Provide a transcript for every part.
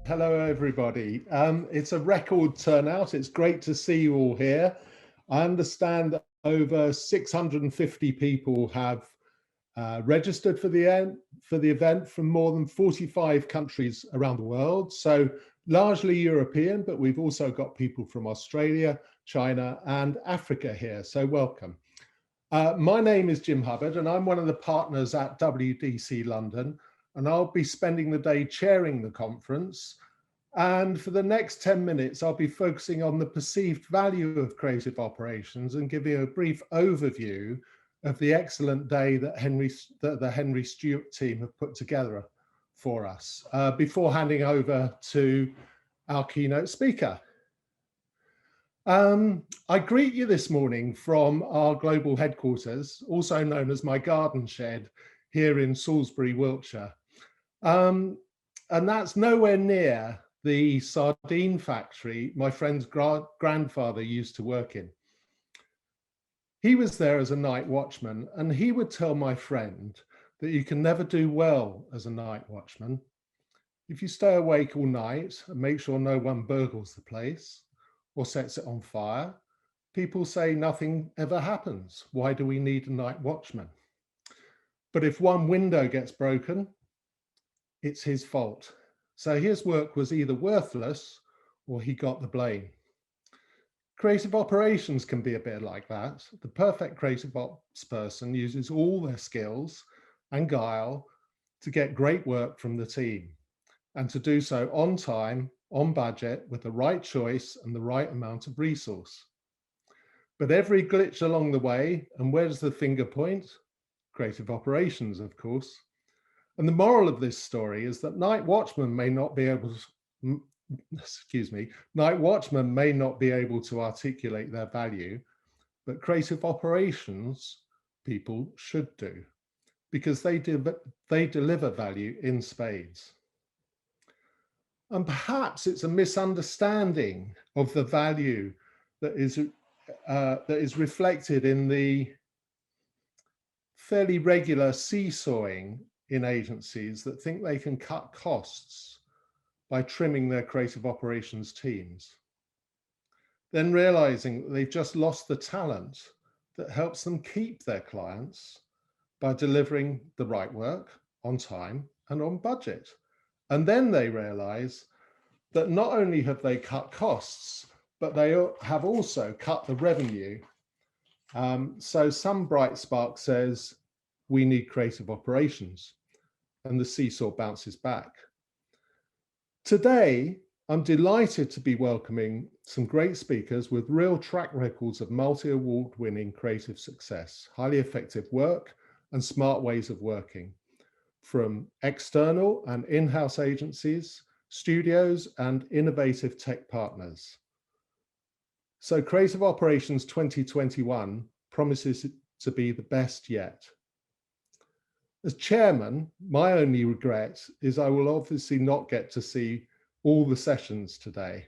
Hello, everybody. It's a record turnout. It's great to see you all here. I understand that over 650 people have registered for the event from more than 45 countries around the world. So largely European, but we've also got people from Australia, China, and Africa here. So welcome. My name is Jim Hubbard, and I'm one of the partners at WDC London, and I'll be spending the day chairing the conference. And for the next 10 minutes, I'll be focusing on the perceived value of creative operations and give you a brief overview of the excellent day that the Henry Stewart team have put together for us before handing over to our keynote speaker. I greet you this morning from our global headquarters, also known as my garden shed here in Salisbury, Wiltshire. And that's nowhere near the sardine factory my friend's grandfather used to work in. He was there as a night watchman, and he would tell my friend that you can never do well as a night watchman if you stay awake all night and make sure no one burgles the place or sets it on fire. People say nothing ever happens. Why do we need a night watchman? But if one window gets broken, it's his fault. So his work was either worthless or he got the blame. Creative operations can be a bit like that. The perfect creative ops person uses all their skills and guile to get great work from the team and to do so on time, on budget, with the right choice and the right amount of resource. But every glitch along the way, and where does the finger point? Creative operations, of course. And the moral of this story is that night watchmen may not be able to articulate their value, but creative operations people should do, because they deliver value in spades. And perhaps it's a misunderstanding of the value that is reflected in the fairly regular seesawing in agencies that think they can cut costs by trimming their creative operations teams, then realizing that they've just lost the talent that helps them keep their clients by delivering the right work on time and on budget. And then they realize that not only have they cut costs, but they have also cut the revenue. So some bright spark says, we need creative operations, and the seesaw bounces back. Today, I'm delighted to be welcoming some great speakers with real track records of multi-award winning creative success, highly effective work, and smart ways of working, from external and in-house agencies, studios, and innovative tech partners. So Creative Operations 2021 promises to be the best yet. As chairman, my only regret is I will obviously not get to see all the sessions today.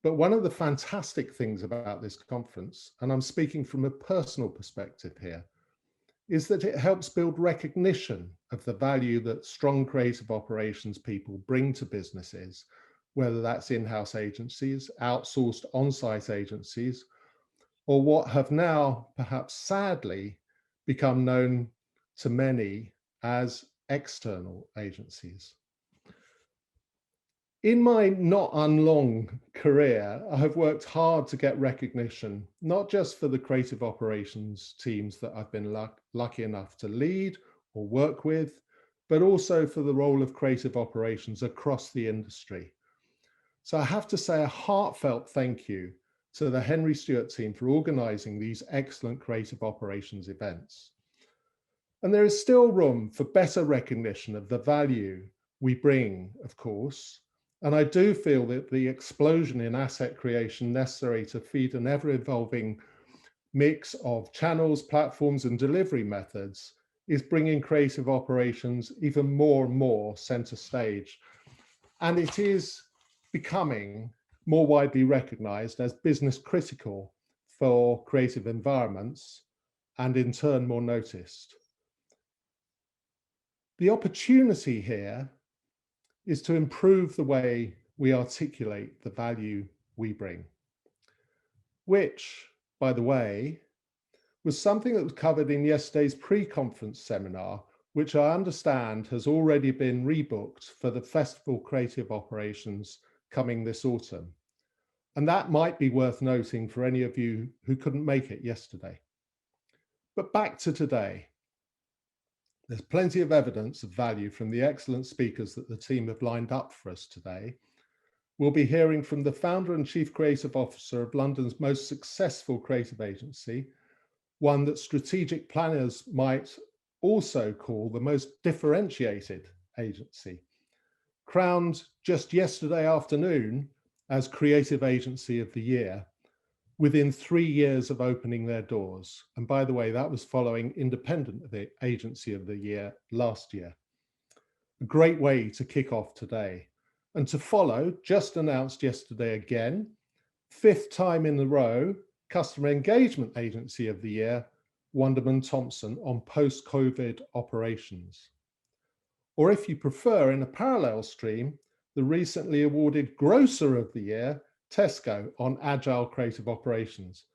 But one of the fantastic things about this conference, and I'm speaking from a personal perspective here, is that it helps build recognition of the value that strong creative operations people bring to businesses, whether that's in-house agencies, outsourced on-site agencies, or what have now, perhaps sadly, become known to many as external agencies. In my not unlong career, I have worked hard to get recognition, not just for the creative operations teams that I've been lucky enough to lead or work with, but also for the role of creative operations across the industry. So I have to say a heartfelt thank you to the Henry Stewart team for organizing these excellent creative operations events. And there is still room for better recognition of the value we bring, of course. And I do feel that the explosion in asset creation necessary to feed an ever-evolving mix of channels, platforms, and delivery methods is bringing creative operations even more and more center stage. And it is becoming more widely recognized as business critical for creative environments, and in turn more noticed. The opportunity here is to improve the way we articulate the value we bring, which, by the way, was something that was covered in yesterday's pre-conference seminar, which I understand has already been rebooked for the Festival Creative Operations coming this autumn. And that might be worth noting for any of you who couldn't make it yesterday. But back to today. There's plenty of evidence of value from the excellent speakers that the team have lined up for us today. We'll be hearing from the founder and chief creative officer of London's most successful creative agency, one that strategic planners might also call the most differentiated agency, crowned just yesterday afternoon as Creative Agency of the Year within 3 years of opening their doors. And by the way, that was following Independent Agency of the Year last year. A great way to kick off today. And to follow, just announced yesterday again, 5th time in a row, Customer Engagement Agency of the Year, Wunderman Thompson on post-COVID operations. Or if you prefer, in a parallel stream, the recently awarded Grocer of the Year, Tesco, on agile creative operations.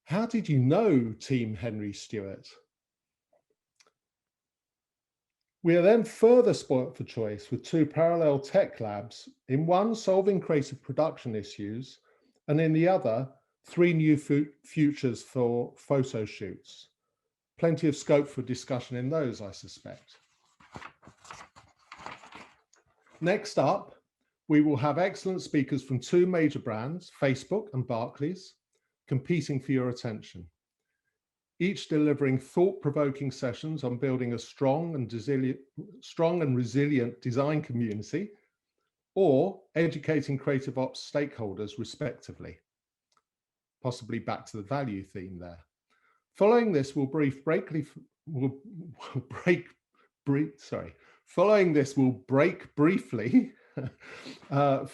How did you know Team Henry Stewart? We are then further spoilt for choice with 2 parallel tech labs, in one solving creative production issues, and in the other, 3 new futures for photo shoots. Plenty of scope for discussion in those, I suspect. Next up, we will have excellent speakers from 2 major brands, Facebook and Barclays, competing for your attention, each delivering thought-provoking sessions on building a strong and resilient design community, or educating creative ops stakeholders respectively. Possibly back to the value theme there. Following this, we'll break briefly for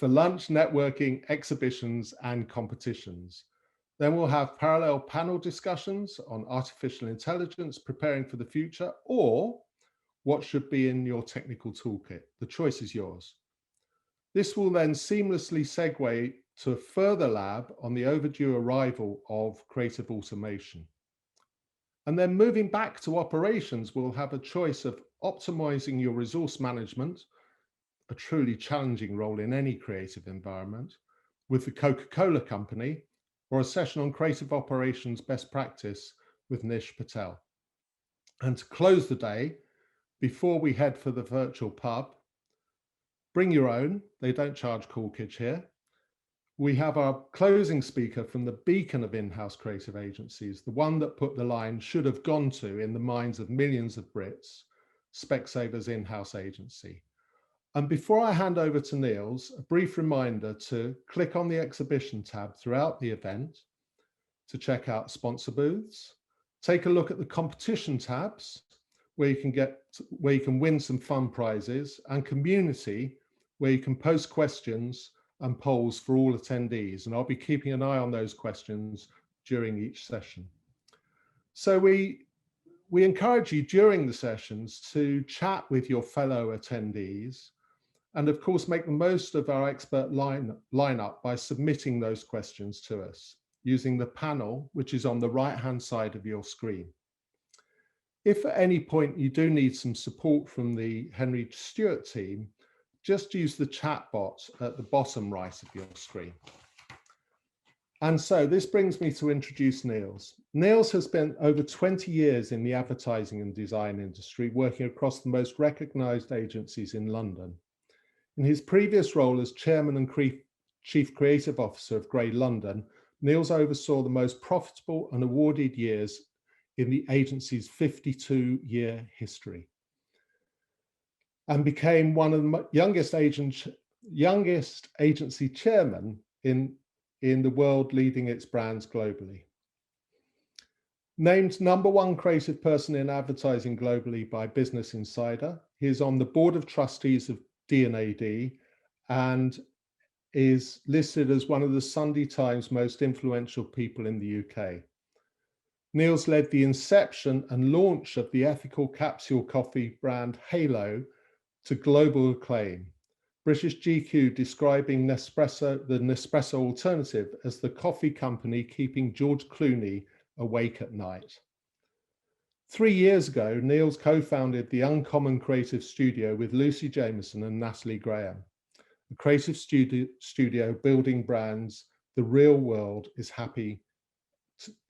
lunch, networking, exhibitions, and competitions. Then we'll have parallel panel discussions on artificial intelligence, preparing for the future, or what should be in your technical toolkit. The choice is yours. This will then seamlessly segue to a further lab on the overdue arrival of creative automation. And then moving back to operations, we'll have a choice of optimizing your resource management, a truly challenging role in any creative environment, with the Coca-Cola Company, or a session on creative operations best practice with Nish Patel. And to close the day, before we head for the virtual pub, bring your own, they don't charge coolkage here. We have our closing speaker from the beacon of in-house creative agencies, the one that put the line should have gone to in the minds of millions of Brits, Specsavers in-house agency. And before I hand over to Niels, a brief reminder to click on the exhibition tab throughout the event to check out sponsor booths, take a look at the competition tabs where you can win some fun prizes, and community where you can post questions and polls for all attendees. And I'll be keeping an eye on those questions during each session. So we encourage you during the sessions to chat with your fellow attendees, and of course, make the most of our expert lineup by submitting those questions to us using the panel, which is on the right-hand side of your screen. If at any point you do need some support from the Henry Stewart team, just use the chat bot at the bottom right of your screen. And so this brings me to introduce Niels. Niels has spent over 20 years in the advertising and design industry, working across the most recognized agencies in London. In his previous role as chairman and chief creative officer of Grey London, Niels oversaw the most profitable and awarded years in the agency's 52-year history, and became one of the youngest agency chairmen in the world, leading its brands globally. Named #1 creative person in advertising globally by Business Insider, he is on the board of trustees of D&AD and is listed as one of the Sunday Times most influential people in the UK. Niels led the inception and launch of the ethical capsule coffee brand Halo to global acclaim, British GQ describing Nespresso, the Nespresso alternative, as the coffee company keeping George Clooney awake at night. 3 years ago, Niels co-founded the Uncommon Creative Studio with Lucy Jameson and Natalie Graham, a creative studio building brands the real world is happy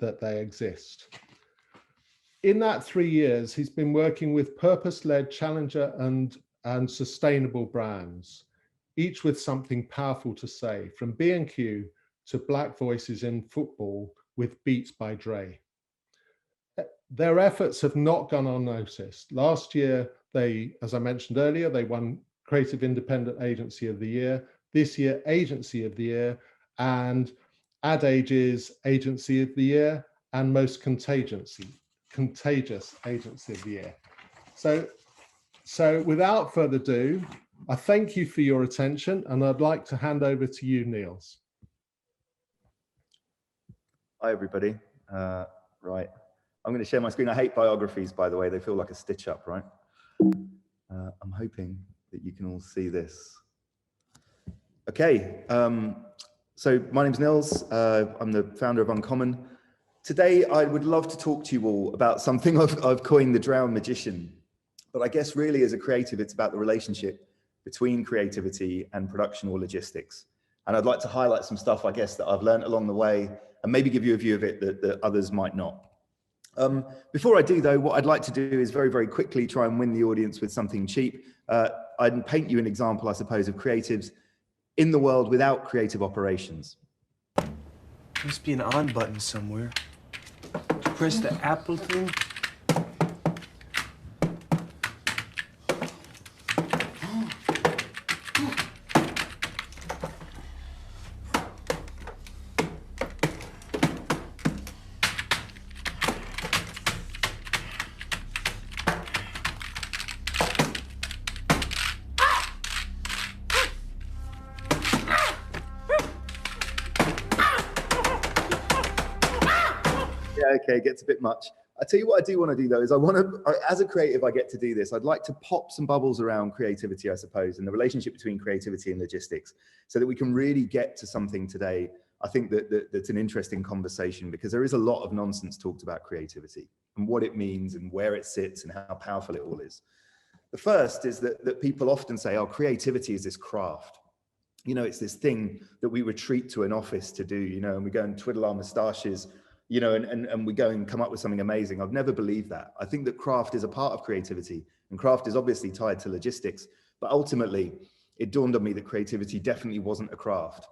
that they exist. In that 3 years, he's been working with purpose-led challenger and sustainable brands, each with something powerful to say, from B&Q to Black Voices in Football with Beats by Dre. Their efforts have not gone unnoticed. Last year, they, as I mentioned earlier, they won Creative Independent Agency of the Year. This year, Agency of the Year, and Ad Age's Agency of the Year, and Most Contagious Agency of the Year. So without further ado, I thank you for your attention, and I'd like to hand over to you, Niels. Hi, everybody. Right, I'm going to share my screen. I hate biographies, by the way. They feel like a stitch up, right? I'm hoping that you can all see this. Okay, so my name's Niels. I'm the founder of Uncommon. Today, I would love to talk to you all about something I've coined the drowned magician. But I guess really as a creative, it's about the relationship between creativity and production or logistics. And I'd like to highlight some stuff, I guess, that I've learned along the way and maybe give you a view of it that others might not. Before I do, though, what I'd like to do is very, very quickly try and win the audience with something cheap. I'd paint you an example, I suppose, of creatives in the world without creative operations. There must be an on button somewhere. Press the Apple thing. Okay, it gets a bit much. I tell you what I do want to do though, is as a creative, I get to do this. I'd like to pop some bubbles around creativity, I suppose, and the relationship between creativity and logistics so that we can really get to something today. I think that's an interesting conversation because there is a lot of nonsense talked about creativity and what it means and where it sits and how powerful it all is. The first is that people often say, oh, creativity is this craft. You know, it's this thing that we retreat to an office to do, you know, and we go and twiddle our moustaches, you know, and we go and come up with something amazing. I've never believed that. I think that craft is a part of creativity, and craft is obviously tied to logistics, but ultimately it dawned on me that creativity definitely wasn't a craft.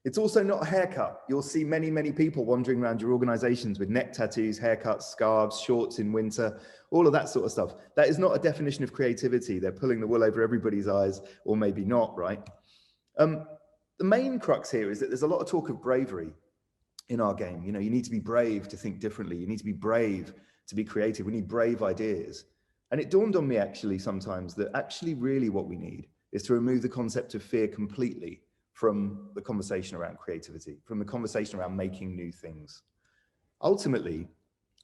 It's also not a haircut. You'll see many, many people wandering around your organizations with neck tattoos, haircuts, scarves, shorts in winter, all of that sort of stuff. That is not a definition of creativity. They're pulling the wool over everybody's eyes, or maybe not, right? The main crux here is that there's a lot of talk of bravery in our game. You know, you need to be brave to think differently. You need to be brave to be creative. We need brave ideas. And it dawned on me actually sometimes that actually really what we need is to remove the concept of fear completely from the conversation around creativity, from the conversation around making new things. Ultimately,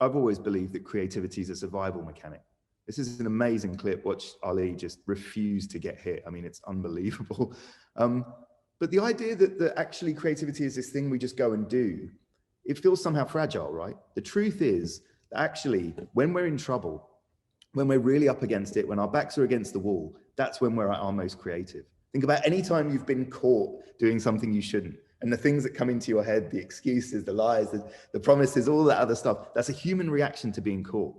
I've always believed that creativity is a survival mechanic. This is an amazing clip. Watch Ali just refuse to get hit. I mean, it's unbelievable. But the idea that actually creativity is this thing we just go and do, it feels somehow fragile, right? The truth is that actually, when we're in trouble, when we're really up against it, when our backs are against the wall, that's when we're at our most creative. Think about any time you've been caught doing something you shouldn't, and the things that come into your head, the excuses, the lies, the promises, all that other stuff, that's a human reaction to being caught.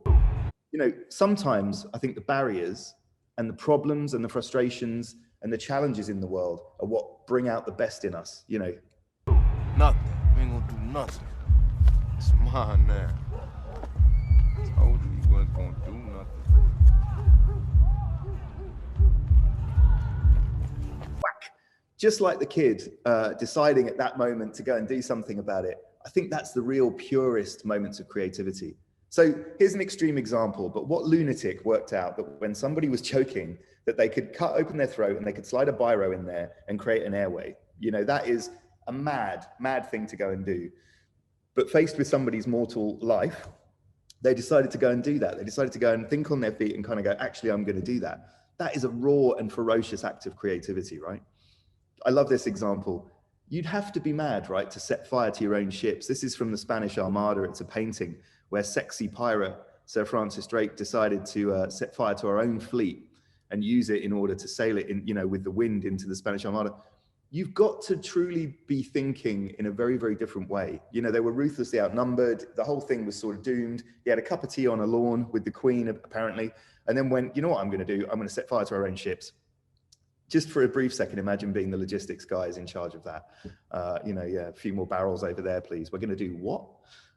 You know, sometimes I think the barriers and the problems and the frustrations and the challenges in the world are what bring out the best in us, you know. Nothing. We ain't gonna do nothing. It's mine now. I told you we wasn't gonna do nothing. Whack. Just like the kid deciding at that moment to go and do something about it. I think that's the real purest moments of creativity. So here's an extreme example, but what lunatic worked out that when somebody was choking, that they could cut open their throat and they could slide a biro in there and create an airway. You know, that is a mad, mad thing to go and do. But faced with somebody's mortal life, they decided to go and do that. They decided to go and think on their feet and kind of go, actually, I'm going to do that. That is a raw and ferocious act of creativity, right? I love this example. You'd have to be mad, right, to set fire to your own ships. This is from the Spanish Armada. It's a painting where sexy pirate Sir Francis Drake decided to set fire to our own fleet and use it in order to sail it in, with the wind into the Spanish Armada. You've got to truly be thinking in a very, very different way. They were ruthlessly outnumbered. The whole thing was sort of doomed. He had a cup of tea on a lawn with the Queen, apparently, and then went, you know what I'm going to do? I'm going to set fire to our own ships. Just for a brief second, imagine being the logistics guys in charge of that. A few more barrels over there, please. We're going to do what?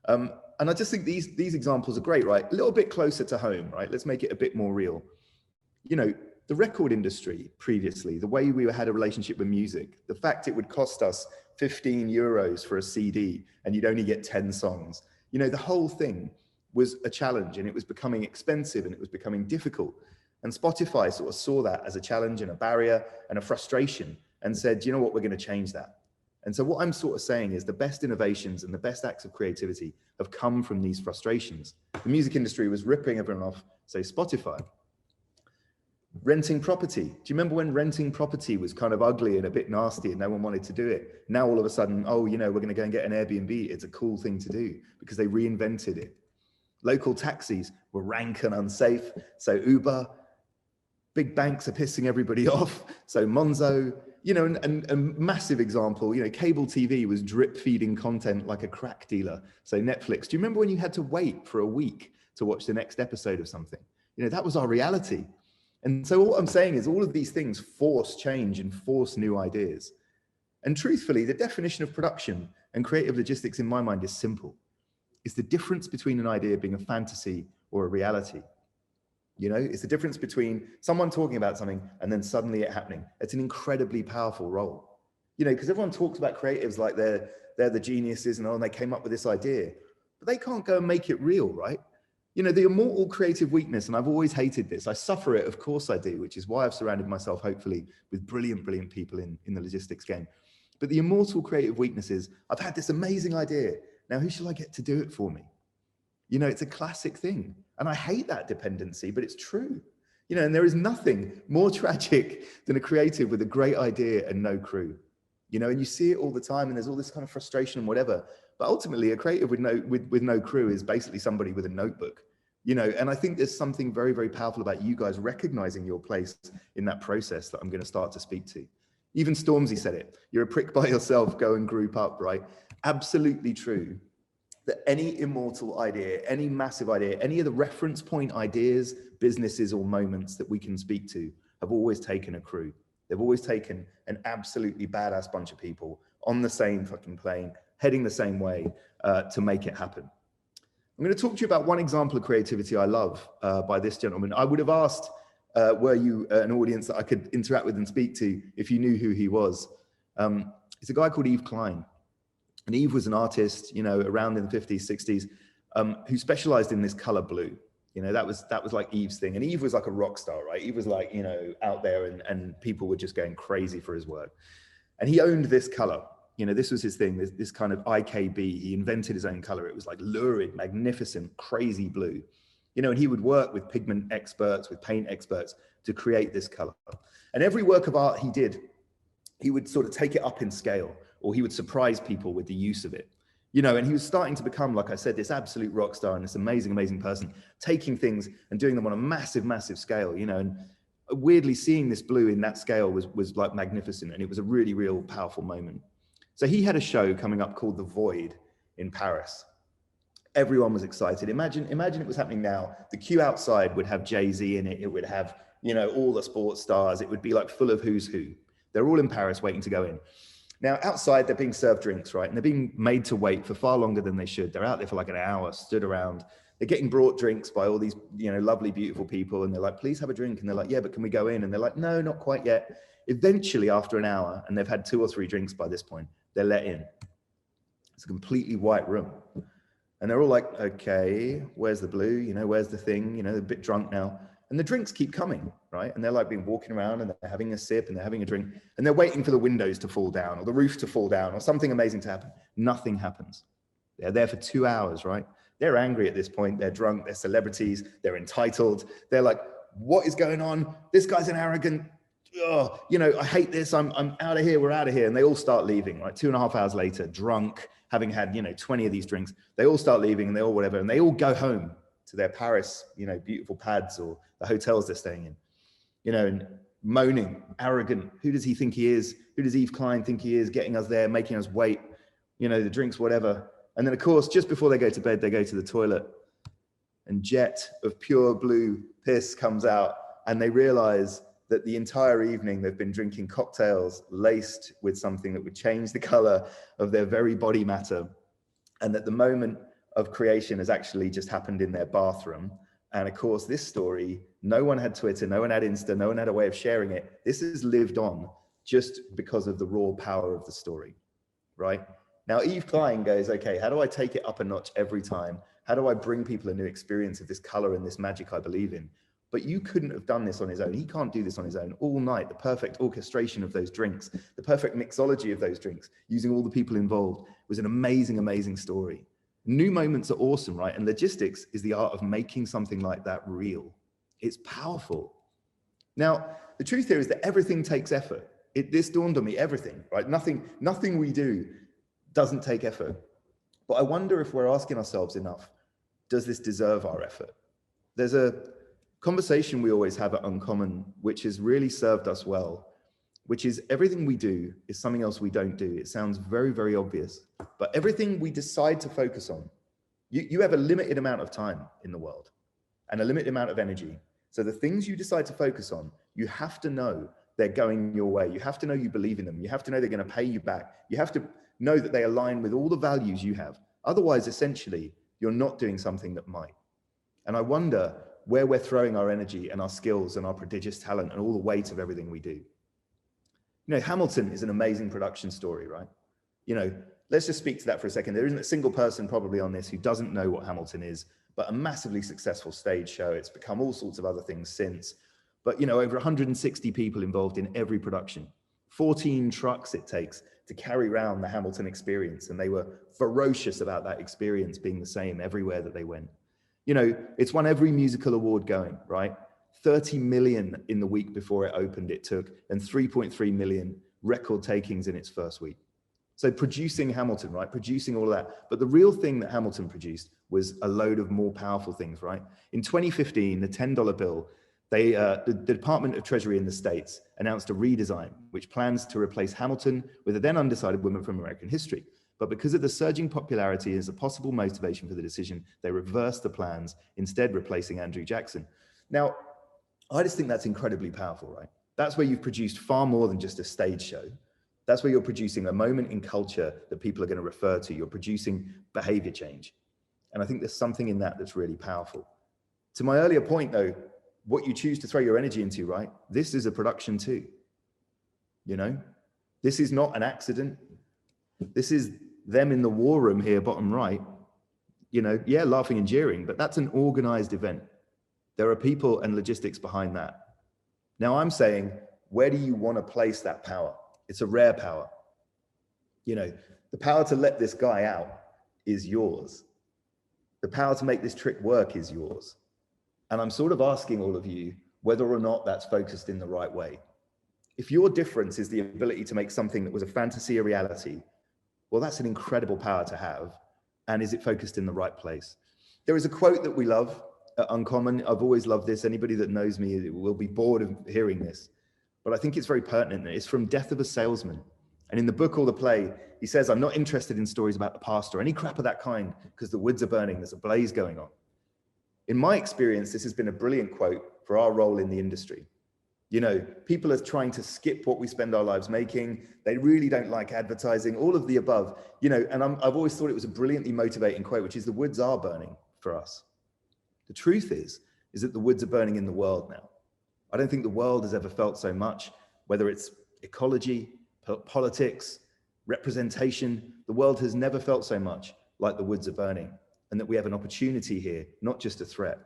And I just think these examples are great, right? A little bit closer to home, right? Let's make it a bit more real. The record industry previously, the way we had a relationship with music, the fact it would cost us 15 euros for a CD and you'd only get 10 songs, the whole thing was a challenge, and it was becoming expensive and it was becoming difficult. And Spotify sort of saw that as a challenge and a barrier and a frustration and said, you know what, we're going to change that. And so what I'm sort of saying is the best innovations and the best acts of creativity have come from these frustrations. The music industry was ripping everyone off, say Spotify. Renting property. Do you remember when renting property was kind of ugly and a bit nasty and no one wanted to do it? Now all of a sudden, we're going to go and get an Airbnb. It's a cool thing to do because they reinvented it. Local taxis were rank and unsafe. So Uber, big banks are pissing everybody off. So Monzo, and massive example, cable TV was drip feeding content like a crack dealer. So Netflix, do you remember when you had to wait for a week to watch the next episode of something? That was our reality. And so what I'm saying is all of these things force change and force new ideas. And truthfully, the definition of production and creative logistics in my mind is simple. It's the difference between an idea being a fantasy or a reality. It's the difference between someone talking about something and then suddenly it happening. It's an incredibly powerful role. Because everyone talks about creatives like they're the geniuses and they came up with this idea, but they can't go and make it real, right? The immortal creative weakness, and I've always hated this. I suffer it, of course I do, which is why I've surrounded myself, hopefully, with brilliant, brilliant people in the logistics game. But the immortal creative weakness is, I've had this amazing idea. Now, who shall I get to do it for me? It's a classic thing. And I hate that dependency, but it's true. And there is nothing more tragic than a creative with a great idea and no crew. And you see it all the time, and there's all this kind of frustration and whatever. But ultimately, a creative with no crew is basically somebody with a notebook. And I think there's something very, very powerful about you guys recognizing your place in that process that I'm going to start to speak to. Even Stormzy said it. You're a prick by yourself, go and group up, right? Absolutely true. That any immortal idea, any massive idea, any of the reference point ideas, businesses or moments that we can speak to have always taken a crew. They've always taken an absolutely badass bunch of people on the same fucking plane, heading the same way to make it happen. I'm going to talk to you about one example of creativity I love by this gentleman. I would have asked, were you an audience that I could interact with and speak to if you knew who he was. It's a guy called Yves Klein. And Yves was an artist, around in the 50s, 60s, who specialized in this color blue. That was like Yves' thing. And Yves was like a rock star, right? He was like, out there and people were just going crazy for his work. And he owned this color. This was his thing, this kind of IKB. He invented his own color. It was like lurid, magnificent, crazy blue. And he would work with pigment experts, with paint experts to create this color. And every work of art he did, he would sort of take it up in scale, or he would surprise people with the use of it. And he was starting to become, like I said, this absolute rock star and this amazing, amazing person, taking things and doing them on a massive, massive scale, and weirdly seeing this blue in that scale was like magnificent. And it was a really, real powerful moment. So he had a show coming up called The Void in Paris. Everyone was excited. Imagine it was happening now. The queue outside would have Jay-Z in it. It would have, all the sports stars. It would be like full of who's who. They're all in Paris waiting to go in. Now, outside, they're being served drinks, right? And they're being made to wait for far longer than they should. They're out there for like an hour, stood around. They're getting brought drinks by all these, lovely, beautiful people. And they're like, please have a drink. And they're like, yeah, but can we go in? And they're like, no, not quite yet. Eventually, after an hour, and they've had 2 or 3 drinks by this point, they're let in. It's a completely white room. And they're all like, okay, where's the blue? Where's the thing? They're a bit drunk now. And the drinks keep coming, right? And they're like being walking around and they're having a sip and they're having a drink and they're waiting for the windows to fall down or the roof to fall down or something amazing to happen. Nothing happens. They're there for 2 hours, right? They're angry at this point. They're drunk. They're celebrities. They're entitled. They're like, what is going on? This guy's an arrogant, oh, you know, I hate this. I'm out of here. We're out of here. And they all start leaving, right? 2.5 hours later, drunk, having had, you know, 20 of these drinks, they all start leaving and they all whatever. And they all go home to their Paris, you know, beautiful pads or the hotels they're staying in, you know, and moaning, arrogant. Who does he think he is? Who does Yves Klein think he is? Getting us there, making us wait, you know, the drinks, whatever. And then of course, just before they go to bed, they go to the toilet and jet of pure blue piss comes out and they realize that the entire evening they've been drinking cocktails laced with something that would change the color of their very body matter. And that the moment of creation has actually just happened in their bathroom. And of course, this story, no one had Twitter, no one had Insta, no one had a way of sharing it. This has lived on just because of the raw power of the story, right? Now, Yves Klein goes, okay, how do I take it up a notch every time? How do I bring people a new experience of this color and this magic I believe in? But you couldn't have done this on his own. He can't do this on his own all night. The perfect orchestration of those drinks, the perfect mixology of those drinks, using all the people involved was an amazing, amazing story. New moments are awesome, right? And logistics is the art of making something like that real. It's powerful. Now, the truth here is that everything takes effort. This dawned on me, everything, right? Nothing we do doesn't take effort. But I wonder if we're asking ourselves enough, does this deserve our effort? There's a conversation we always have at Uncommon, which has really served us well, which is everything we do is something else we don't do. It sounds very, very obvious, but everything we decide to focus on, you have a limited amount of time in the world and a limited amount of energy. So the things you decide to focus on, you have to know they're going your way. You have to know you believe in them. You have to know they're going to pay you back. You have to know that they align with all the values you have. Otherwise, essentially, you're not doing something that might. And I wonder where we're throwing our energy and our skills and our prodigious talent and all the weight of everything we do. You know, Hamilton is an amazing production story, right? You know, let's just speak to that for a second. There isn't a single person probably on this who doesn't know what Hamilton is, but a massively successful stage show. It's become all sorts of other things since. But, you know, over 160 people involved in every production, 14 trucks it takes to carry around the Hamilton experience. And they were ferocious about that experience being the same everywhere that they went. You know, it's won every musical award going, right? 30 million in the week before it opened it took, and 3.3 million record takings in its first week. So producing Hamilton, right? Producing all of that. But the real thing that Hamilton produced was a load of more powerful things, right? In 2015, the $10 bill, the Department of Treasury in the States announced a redesign, which plans to replace Hamilton with a then undecided woman from American history. But because of the surging popularity as a possible motivation for the decision, they reversed the plans, instead replacing Andrew Jackson. Now, I just think that's incredibly powerful, right? That's where you've produced far more than just a stage show. That's where you're producing a moment in culture that people are going to refer to. You're producing behavior change. And I think there's something in that that's really powerful. To my earlier point, though, what you choose to throw your energy into, right? This is a production too. You know, this is not an accident. This is them in the war room here, bottom right. You know, yeah, laughing and jeering, but that's an organized event. There are people and logistics behind that. Now I'm saying, where do you want to place that power? It's a rare power. You know, the power to let this guy out is yours. The power to make this trick work is yours. And I'm sort of asking all of you whether or not that's focused in the right way. If your difference is the ability to make something that was a fantasy a reality, well, that's an incredible power to have. And is it focused in the right place? There is a quote that we love at Uncommon. I've always loved this. Anybody that knows me will be bored of hearing this, but I think it's very pertinent. It's from Death of a Salesman. And in the book or the play, he says, I'm not interested in stories about the past or any crap of that kind because the woods are burning, there's a blaze going on. In my experience, this has been a brilliant quote for our role in the industry. You know, people are trying to skip what we spend our lives making. They really don't like advertising, all of the above, you know, and I've always thought it was a brilliantly motivating quote, which is the woods are burning for us. The truth is that the woods are burning in the world now. I don't think the world has ever felt so much, whether it's ecology, politics, representation, the world has never felt so much like the woods are burning, and that we have an opportunity here, not just a threat.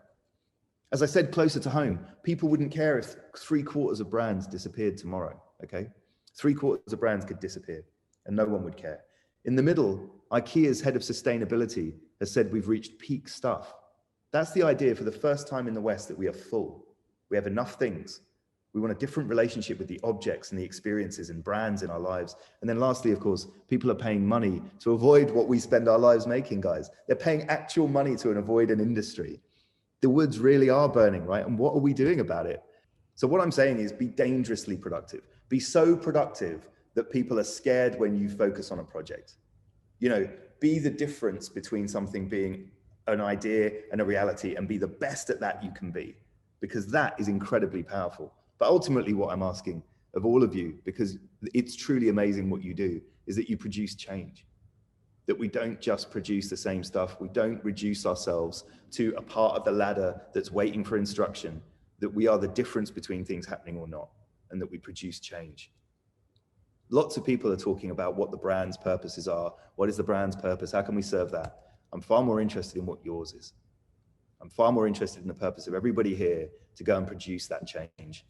As I said, closer to home, people wouldn't care if 3/4 of brands disappeared tomorrow, okay? 3/4 of brands could disappear and no one would care. In the middle, IKEA's head of sustainability has said we've reached peak stuff. That's the idea for the first time in the West that we are full. We have enough things. We want a different relationship with the objects and the experiences and brands in our lives. And then lastly, of course, people are paying money to avoid what we spend our lives making, guys. They're paying actual money to avoid an industry. The woods really are burning, right? And what are we doing about it? So what I'm saying is be dangerously productive. Be so productive that people are scared when you focus on a project. You know, be the difference between something being an idea and a reality, and be the best at that you can be, because that is incredibly powerful. But ultimately what I'm asking of all of you, because it's truly amazing what you do, is that you produce change. That we don't just produce the same stuff. We don't reduce ourselves to a part of the ladder that's waiting for instruction, that we are the difference between things happening or not, and that we produce change. Lots of people are talking about what the brand's purposes are. What is the brand's purpose? How can we serve that? I'm far more interested in what yours is. I'm far more interested in the purpose of everybody here to go and produce that change.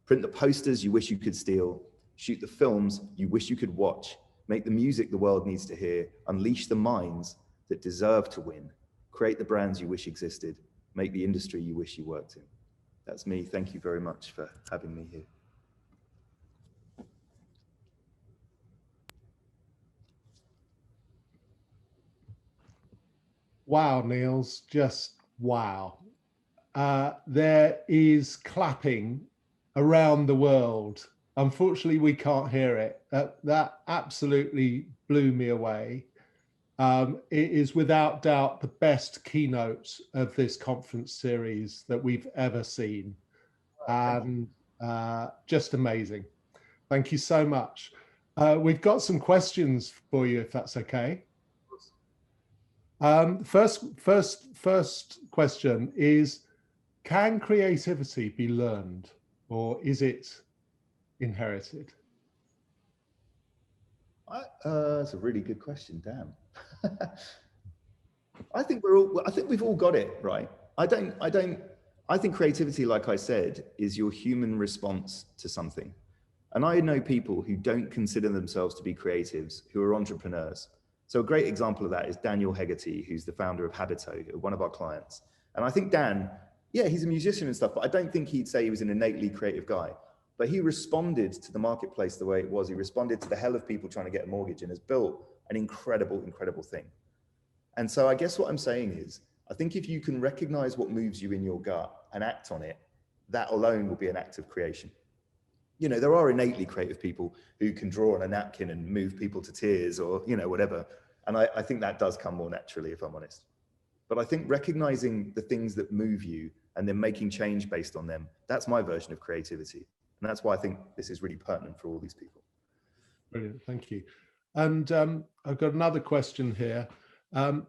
Print the posters you wish you could steal, shoot the films you wish you could watch, make the music the world needs to hear, unleash the minds that deserve to win, create the brands you wish existed, make the industry you wish you worked in. That's me. Thank you very much for having me here. Wow, Niels, just wow. There is clapping around the world. Unfortunately, we can't hear it. That absolutely blew me away. It is without doubt the best keynote of this conference series that we've ever seen. And just amazing. Thank you so much. We've got some questions for you, if that's okay. First question is, can creativity be learned, or is it inherited? That's a really good question. Damn. I think we've all got it right. I think creativity, like I said, is your human response to something. And I know people who don't consider themselves to be creatives, who are entrepreneurs. So a great example of that is Daniel Hegarty, who's the founder of Habito, one of our clients. And I think Dan, yeah, he's a musician and stuff, but I don't think he'd say he was an innately creative guy. But he responded to the marketplace the way it was. He responded to the hell of people trying to get a mortgage and has built an incredible, incredible thing. And so I guess what I'm saying is, I think if you can recognize what moves you in your gut and act on it, that alone will be an act of creation. You know, there are innately creative people who can draw on a napkin and move people to tears or, you know, whatever. And I think that does come more naturally, if I'm honest. But I think recognizing the things that move you and then making change based on them, that's my version of creativity. And that's why I think this is really pertinent for all these people. Brilliant, thank you. And I've got another question here. I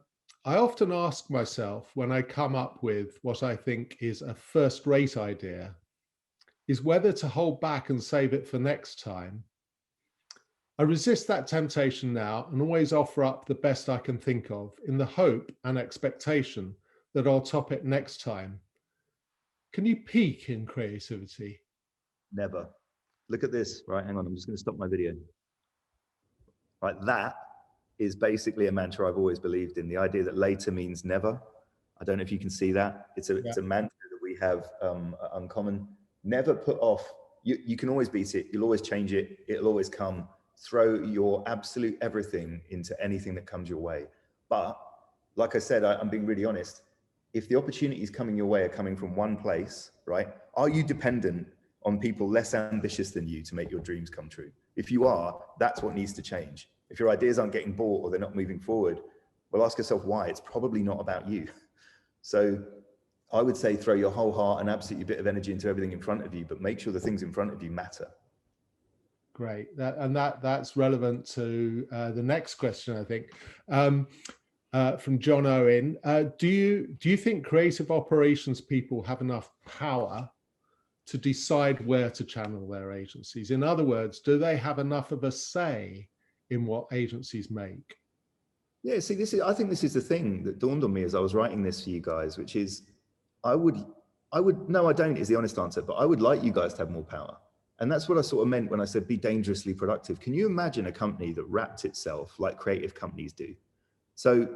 often ask myself when I come up with what I think is a first-rate idea, is whether to hold back and save it for next time. I resist that temptation now and always offer up the best I can think of in the hope and expectation that I'll top it next time. Can you peak in creativity? Never. Look at this, right? Hang on, I'm just going to stop my video. Right, that is basically a mantra I've always believed in, the idea that later means never. I don't know if you can see that. It's a mantra that we have uncommon. Never put off. You can always beat it. You'll always change it. It'll always come. Throw your absolute everything into anything that comes your way. But like I said, I'm being really honest. If the opportunities coming your way are coming from one place, right? Are you dependent on people less ambitious than you to make your dreams come true? If you are, that's what needs to change. If your ideas aren't getting bought or they're not moving forward, well, ask yourself why. It's probably not about you. So I would say throw your whole heart and absolutely bit of energy into everything in front of you, but make sure the things in front of you matter. Great, that's relevant to the next question, I think, from John Owen. Do you think creative operations people have enough power to decide where to channel their agencies? In other words, do they have enough of a say in what agencies make? Yeah, see, I think this is the thing that dawned on me as I was writing this for you guys, which is no, I don't is the honest answer, but I would like you guys to have more power. And that's what I sort of meant when I said be dangerously productive. Can you imagine a company that wrapped itself like creative companies do? So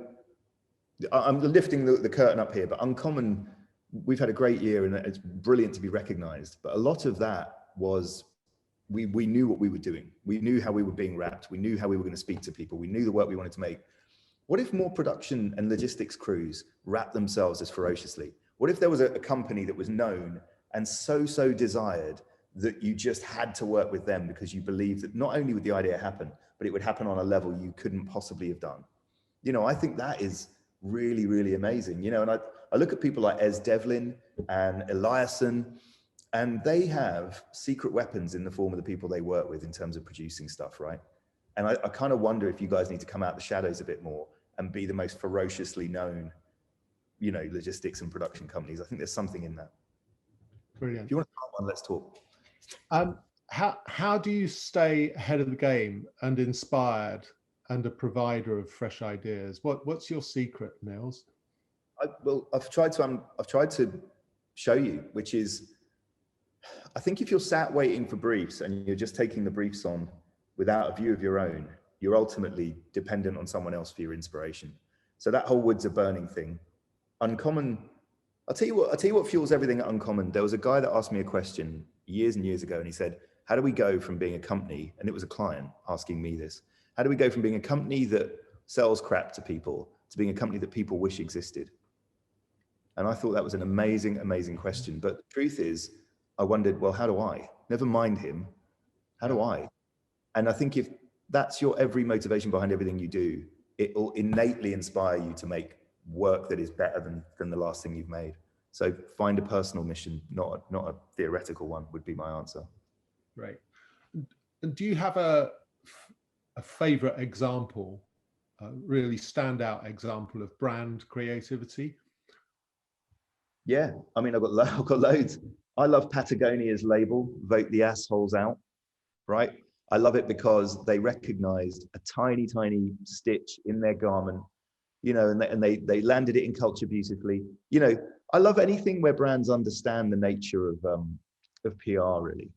I'm lifting the curtain up here, but Uncommon we've had a great year and it's brilliant to be recognized. But a lot of that was, we knew what we were doing. We knew how we were being wrapped. We knew how we were going to speak to people. We knew the work we wanted to make. What if more production and logistics crews wrap themselves as ferociously? What if there was a company that was known and so desired that you just had to work with them because you believed that not only would the idea happen, but it would happen on a level you couldn't possibly have done? You know, I think that is really, really amazing. You know, and I look at people like Ez Devlin and Eliasson, and they have secret weapons in the form of the people they work with in terms of producing stuff, right? And I kind of wonder if you guys need to come out the shadows a bit more and be the most ferociously known, you know, logistics and production companies. I think there's something in that. Brilliant. If you want to start one, let's talk. How do you stay ahead of the game and inspired and a provider of fresh ideas? What's your secret, Niels? I've tried to show you, which is, I think if you're sat waiting for briefs and you're just taking the briefs on without a view of your own, you're ultimately dependent on someone else for your inspiration. So that whole woods are burning thing, Uncommon, I'll tell you what fuels everything at Uncommon. There was a guy that asked me a question years and years ago, and he said, how do we go from being a company, and it was a client asking me this, how do we go from being a company that sells crap to people to being a company that people wish existed? And I thought that was an amazing, amazing question. But the truth is, I wondered, well, how do I? Never mind him. How do I? And I think if that's your every motivation behind everything you do, it will innately inspire you to make work that is better than the last thing you've made. So find a personal mission, not a theoretical one, would be my answer. Right. And do you have a favorite example, a really standout example of brand creativity? Yeah, I mean, I've got loads. I love Patagonia's label, "Vote the Assholes Out," right? I love it because they recognized a tiny, tiny stitch in their garment, you know, and they landed it in culture beautifully. You know, I love anything where brands understand the nature of PR, really.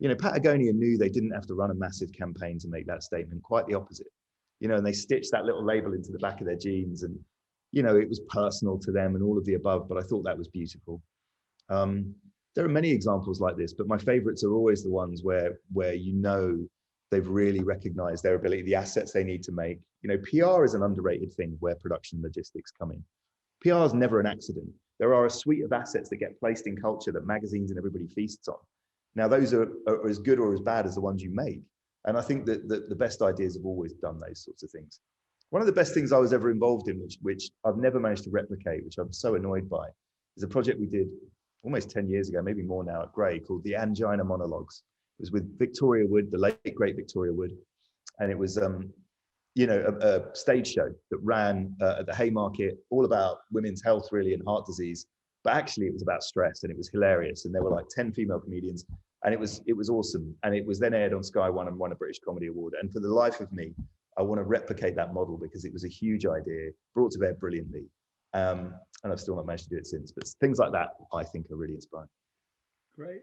You know, Patagonia knew they didn't have to run a massive campaign to make that statement, quite the opposite. You know, and they stitched that little label into the back of their jeans, and, you know, it was personal to them and all of the above, but I thought that was beautiful. There are many examples like this, but my favorites are always the ones where you know they've really recognized their ability, the assets they need to make. You know, PR is an underrated thing where production logistics come in. PR is never an accident. There are a suite of assets that get placed in culture that magazines and everybody feasts on. Now, those are as good or as bad as the ones you make. And I think that the best ideas have always done those sorts of things. One of the best things I was ever involved in, which I've never managed to replicate, which I'm so annoyed by, is a project we did almost 10 years ago, maybe more now, at Grey, called the Angina Monologues. It was with Victoria Wood, the late, great Victoria Wood. And it was, you know, a stage show that ran at the Haymarket, all about women's health, really, and heart disease. But actually, it was about stress, and it was hilarious. And there were like 10 female comedians, and it was awesome. And it was then aired on Sky One and won a British Comedy Award. And for the life of me, I want to replicate that model because it was a huge idea, brought to bear brilliantly. And I've still not managed to do it since. But things like that, I think, are really inspiring. Great.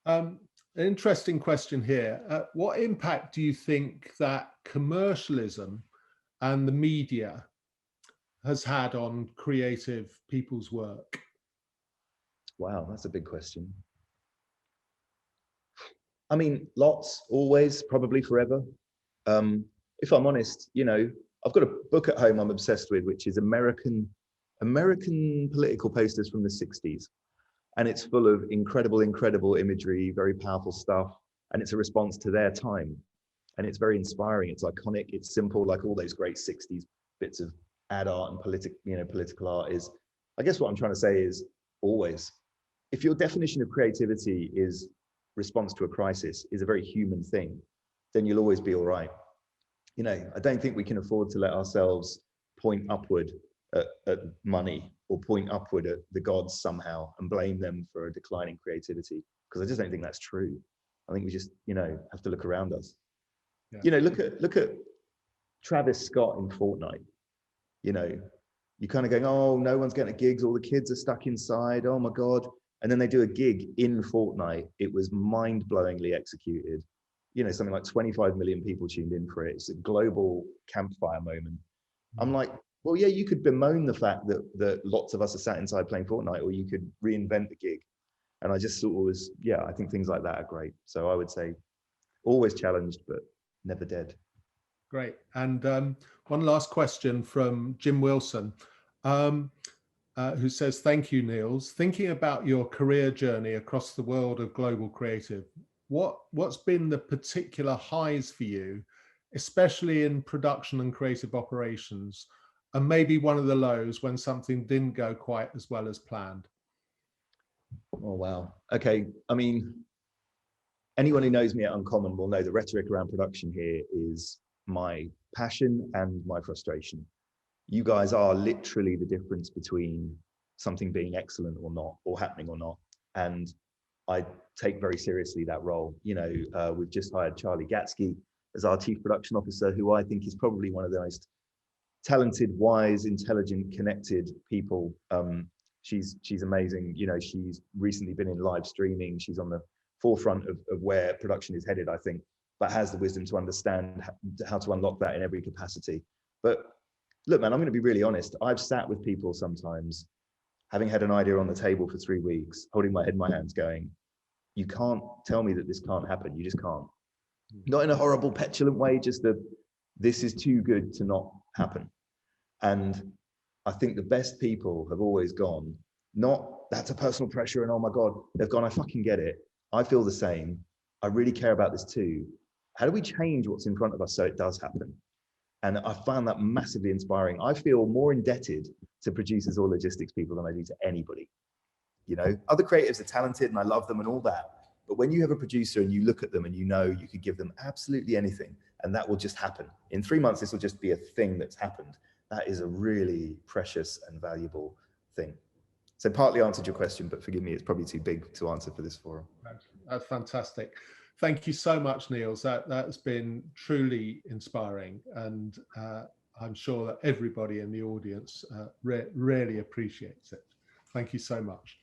An interesting question here. What impact do you think that commercialism and the media has had on creative people's work? Wow, that's a big question. I mean, lots, always, probably forever. If I'm honest, you know, I've got a book at home I'm obsessed with, which is American political posters from the 60s. And it's full of incredible imagery, very powerful stuff. And it's a response to their time. And it's very inspiring. It's iconic. It's simple, like all those great 60s bits of ad art and political art is. I guess what I'm trying to say is always, if your definition of creativity is response to a crisis, is a very human thing, then you'll always be all right. You know, I don't think we can afford to let ourselves point upward at money or point upward at the gods somehow and blame them for a decline in creativity, because I just don't think that's true. I think we just, you know, have to look around us. Yeah. You know, look at Travis Scott in Fortnite. You know, you're kind of going, oh, no one's getting gigs, all the kids are stuck inside, oh my God. And then they do a gig in Fortnite. It was mind-blowingly executed. You know, something like 25 million people tuned in for it. It's a global campfire moment. I'm like, well, yeah, you could bemoan the fact that lots of us are sat inside playing Fortnite, or you could reinvent the gig. And I just thought it was, yeah, I think things like that are great. So I would say always challenged, but never dead. Great. And one last question from Jim Wilson, who says, thank you, Niels. Thinking about your career journey across the world of global creative, what's been the particular highs for you, especially in production and creative operations, and maybe one of the lows when something didn't go quite as well as planned? Oh, wow. Okay. I mean, anyone who knows me at Uncommon will know the rhetoric around production here is my passion and my frustration. You guys are literally the difference between something being excellent or not, or happening or not. And I take very seriously that role. You know, we've just hired Charlie Gatsky as our chief production officer, who I think is probably one of the most talented, wise, intelligent, connected people. She's amazing. You know, she's recently been in live streaming. She's on the forefront of where production is headed, I think, but has the wisdom to understand how to unlock that in every capacity. But look, man, I'm going to be really honest. I've sat with people sometimes, having had an idea on the table for 3 weeks, holding my head in my hands going, you can't tell me that this can't happen. You just can't. Not in a horrible, petulant way, just this is too good to not happen. And I think the best people have always gone, not that's a personal pressure and oh my God, they've gone, I fucking get it. I feel the same. I really care about this too. How do we change what's in front of us so it does happen? And I found that massively inspiring. I feel more indebted to producers or logistics people than I do to anybody. You know, other creatives are talented and I love them and all that. But when you have a producer and you look at them and you know you could give them absolutely anything and that will just happen. In 3 months, this will just be a thing that's happened. That is a really precious and valuable thing. So partly answered your question, but forgive me, it's probably too big to answer for this forum. That's fantastic. Thank you so much, Niels. That's been truly inspiring. And I'm sure that everybody in the audience really appreciates it. Thank you so much.